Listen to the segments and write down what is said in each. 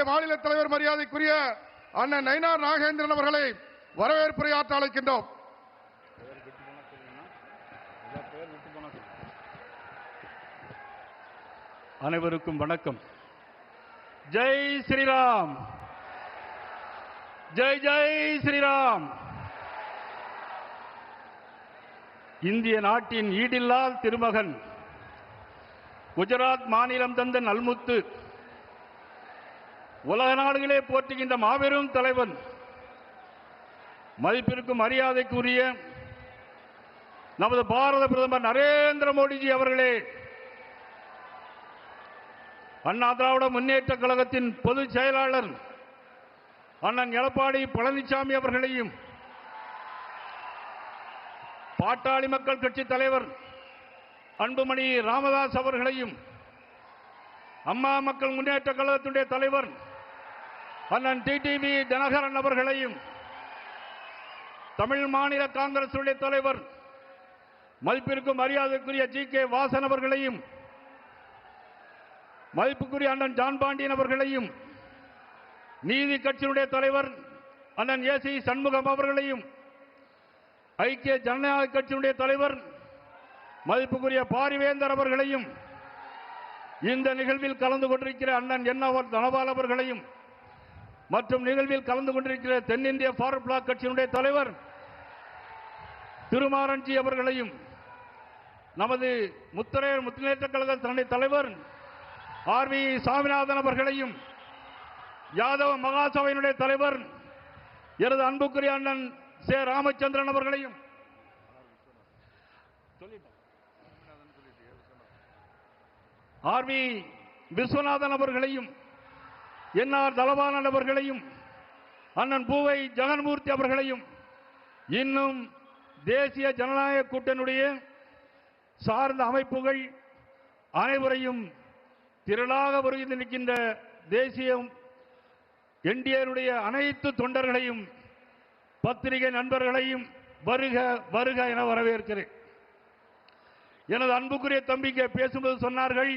நம்முடைய மாநில தலைவர் மரியாதைக்குரிய அண்ணன் நயினார் நாகேந்திரன் அவர்களை வரவேற்புரையாற்ற அழைக்கின்றோம். அனைவருக்கும் வணக்கம். ஜெய் ஸ்ரீராம், ஜெய் ஜெய் ஸ்ரீராம். இந்திய நாட்டின் ஈடில்லா திருமகன், குஜராத் மாநிலம் தந்த நல்முத்து, உலக நாடுகளே போற்றுகின்ற மாபெரும் தலைவன், மதிப்பிற்கும் மரியாதைக்குரிய நமது பாரத பிரதமர் நரேந்திர மோடிஜி அவர்களே, அண்ணா திராவிட முன்னேற்ற கழகத்தின் பொதுச் செயலாளர் அண்ணன் எடப்பாடி பழனிசாமி அவர்களையும், பாட்டாளி மக்கள் கட்சி தலைவர் அன்புமணி ராமதாஸ் அவர்களையும், அம்மா மக்கள் முன்னேற்ற கழகத்துடைய தலைவர் அண்ணன் டிடிவி தினகரன் அவர்களையும், தமிழ் மாநில காங்கிரஸ் தலைவர் மதிப்பிற்கும் மரியாதைக்குரிய ஜி.கே. வாசன் அவர்களையும், மதிப்புக்குரிய அண்ணன் ஜான் பாண்டியன் அவர்களையும், நீதி கட்சியினுடைய தலைவர் அண்ணன் ஏ.சி. சண்முகம் அவர்களையும், ஐக்கிய ஜனநாயக கட்சியினுடைய தலைவர் மதிப்புக்குரிய பாரிவேந்தர் அவர்களையும், இந்த நிகழ்வில் கலந்து கொண்டிருக்கிற அண்ணன் என்ஆர் தனபால் அவர்களையும், மற்றும் நிகழ்வில் கலந்து கொண்டிருக்கிற தென்னிந்திய ஃபார்வர்ட் பிளாக் கட்சியினுடைய தலைவர் திருமாரஞ்சி அவர்களையும், நமது முத்தரையர் முன்னேற்ற கழக தலைவர் ஆர்.வி. சாமிநாதன் அவர்களையும், யாதவ மகாசபையினுடைய தலைவர் எனது அன்புக்குரிய அண்ணன் சே. ராமச்சந்திரன் அவர்களையும், ஆர்.வி. விஸ்வநாதன் அவர்களையும், என்.ஆர். தலபாலன் அவர்களையும், அண்ணன் பூவை ஜெகன்மூர்த்தி அவர்களையும், இன்னும் தேசிய ஜனநாயக கூட்டணியுடைய சார்ந்த அமைப்புகள் அனைவரையும், திரளாக வருகை நிற்கின்ற தேசிய என்டிஏனுடைய அனைத்து தொண்டர்களையும், பத்திரிகை நண்பர்களையும் வருக வருக என வரவேற்கிறேன். எனது அன்புக்குரிய தம்பிக்கு பேசும்போது சொன்னார்கள்,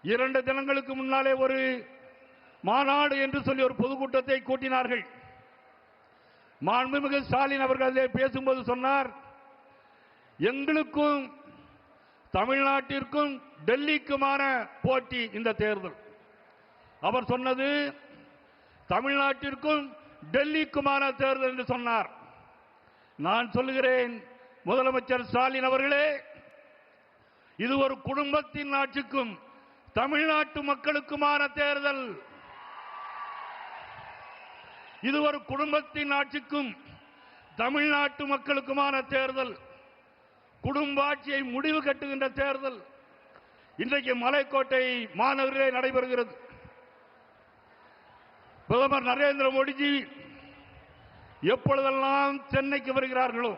2 தினங்களுக்கு முன்னாலே ஒரு மாநாடு என்று சொல்லி ஒரு பொதுக்கூட்டத்தை கூட்டினார்கள். மாண்புமிகு ஸ்டாலின் அவர்கள் பேசும்போது சொன்னார், எங்களுக்கும் தமிழ்நாட்டிற்கும் டெல்லிக்குமான போட்டி இந்த தேர்தல். அவர் சொன்னது தமிழ்நாட்டிற்கும் டெல்லிக்குமான தேர்தல் என்று சொன்னார். நான் சொல்லுகிறேன், முதலமைச்சர் ஸ்டாலின் அவர்களே, இது ஒரு குடும்பத்தின் ஆட்சிக்கும் தமிழ்நாட்டு மக்களுக்குமான தேர்தல். இது ஒரு குடும்பத்தின் ஆட்சிக்கும் தமிழ்நாட்டு மக்களுக்குமான தேர்தல். குடும்ப ஆட்சியை முடிவு கட்டுகின்ற தேர்தல் இன்றைக்கு மலைக்கோட்டை மாநகரிலே நடைபெறுகிறது. பிரதமர் நரேந்திர மோடிஜி எப்பொழுதெல்லாம் சென்னைக்கு வருகிறார்களோ,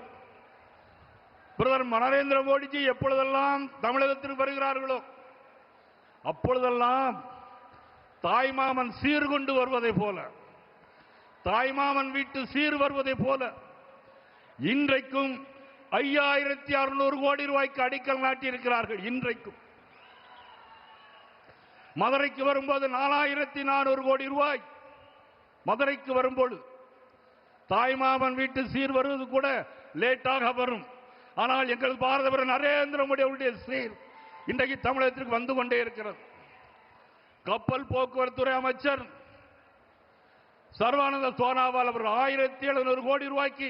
பிரதமர் நரேந்திர மோடிஜி எப்பொழுதெல்லாம் தமிழகத்திற்கு வருகிறார்களோ, அப்பொழுதெல்லாம் தாய்மாமன் சீர்கொண்டு வருவதை போல, தாய்மாமன் வீட்டு சீர் வருவதை போல, இன்றைக்கும் 5600 கோடி ரூபாய்க்கு அடிக்கல் நாட்டியிருக்கிறார்கள். இன்றைக்கும் மதுரைக்கு வரும்போது 4400 கோடி ரூபாய் மதுரைக்கு வரும்போது, தாய்மாமன் வீட்டு சீர் வருவது கூட லேட்டாக வரும். ஆனால் எங்கள் பாரத பிரதமர் நரேந்திர மோடி அவருடைய சீர் இன்றைக்கு தமிழகத்திற்கு வந்து கொண்டே இருக்கிறது. கப்பல் போக்குவரத்துறை அமைச்சர் சர்வானந்த சோனாவால் அவர்கள் 1700 கோடி ரூபாய்க்கு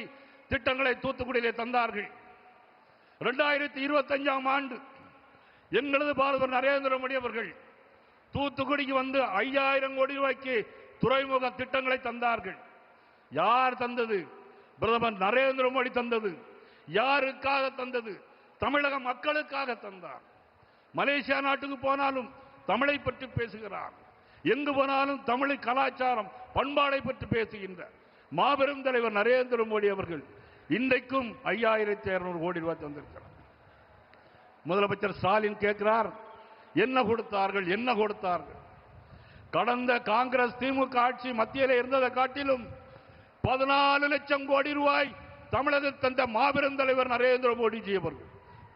திட்டங்களை தூத்துக்குடியிலே தந்தார்கள். 2025ஆம் ஆண்டு எங்களது பாரத நரேந்திர மோடி அவர்கள் தூத்துக்குடிக்கு வந்து 5000 கோடி ரூபாய்க்கு துறைமுக திட்டங்களை தந்தார்கள். யார் தந்தது? பிரதமர் நரேந்திர மோடி தந்தது. யாருக்காக தந்தது? தமிழக மக்களுக்காக தந்தார். மலேசியா நாட்டுக்கு போனாலும் தமிழை பற்றி பேசுகிறார். எங்கு போனாலும் தமிழ் கலாச்சாரம் பண்பாடை பற்றி பேசுகின்ற மாபெரும் தலைவர் நரேந்திர மோடி அவர்கள் இன்றைக்கும் 5200 கோடி ரூபாய் தந்திருக்கிறார். முதலமைச்சர் ஸ்டாலின் கேட்கிறார், என்ன கொடுத்தார்கள், என்ன கொடுத்தார்கள்? கடந்த காங்கிரஸ் திமுக ஆட்சி மத்தியிலே இருந்ததை காட்டிலும் 14 லட்சம் கோடி ரூபாய் தமிழகத்தில் தந்த மாபெரும் தலைவர் நரேந்திர மோடிஜி அவர்கள்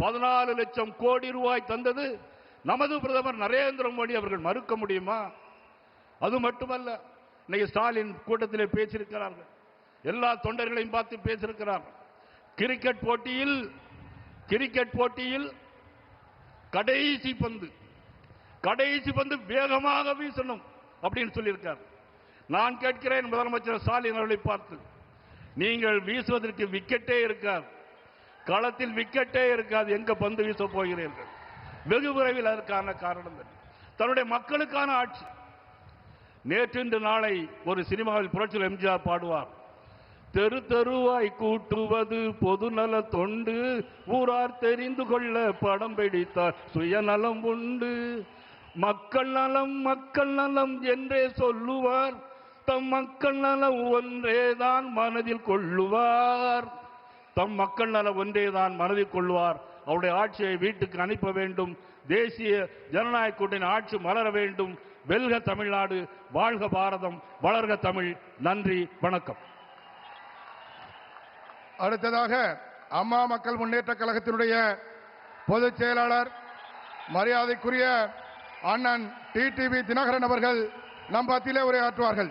14 லட்சம் கோடி ரூபாய் தந்தது நமது பிரதமர் நரேந்திர மோடி அவர்கள். மறுக்க முடியுமா? அது மட்டுமல்ல, இன்னைக்கு ஸ்டாலின் கூட்டத்திலே பேசியிருக்கிறார்கள், எல்லா தொண்டர்களையும் பார்த்து பேசியிருக்கிறார்கள். கிரிக்கெட் போட்டியில் கடைசி பந்து வேகமாக வீசணும் அப்படின்னு சொல்லியிருக்கார். நான் கேட்கிறேன் முதலமைச்சர் ஸ்டாலின் அவர்களை பார்த்து, நீங்கள் வீசுவதற்கு விக்கெட்டே இருக்காது, களத்தில் விக்கெட்டே இருக்காது, எங்க பந்து வீச போகிறீர்கள்? வெகு விரைவில் அதற்கான காரணம் தன்னுடைய மக்களுக்கான ஆட்சி. நேற்று நாளை ஒரு சினிமாவில் புரட்சியில் எம்ஜிஆர் பாடுவார், தெரு தெருவாய் கூட்டுவது பொதுநல தொண்டு, ஊரார் தெரிந்து கொள்ள படம் பிடித்தார் சுயநலம் உண்டு. மக்கள் நலம் என்றே சொல்லுவார், தம் மக்கள் நலம் ஒன்றேதான் மனதில் கொள்ளுவார். அவருடைய ஆட்சியை வீட்டுக்கு அனுப்ப வேண்டும். தேசிய ஜனநாயக கூட்டணி ஆட்சி மலர வேண்டும். வெல்க தமிழ்நாடு, வாழ்க பாரதம், வளர்க தமிழ். நன்றி, வணக்கம். அடுத்ததாக அம்மா மக்கள் முன்னேற்ற கழகத்தினுடைய பொதுச் செயலாளர் மரியாதைக்குரிய அண்ணன் டிடிவி தினகரன் அவர்கள் நம் மத்தியிலே உரையாற்றுவார்கள்.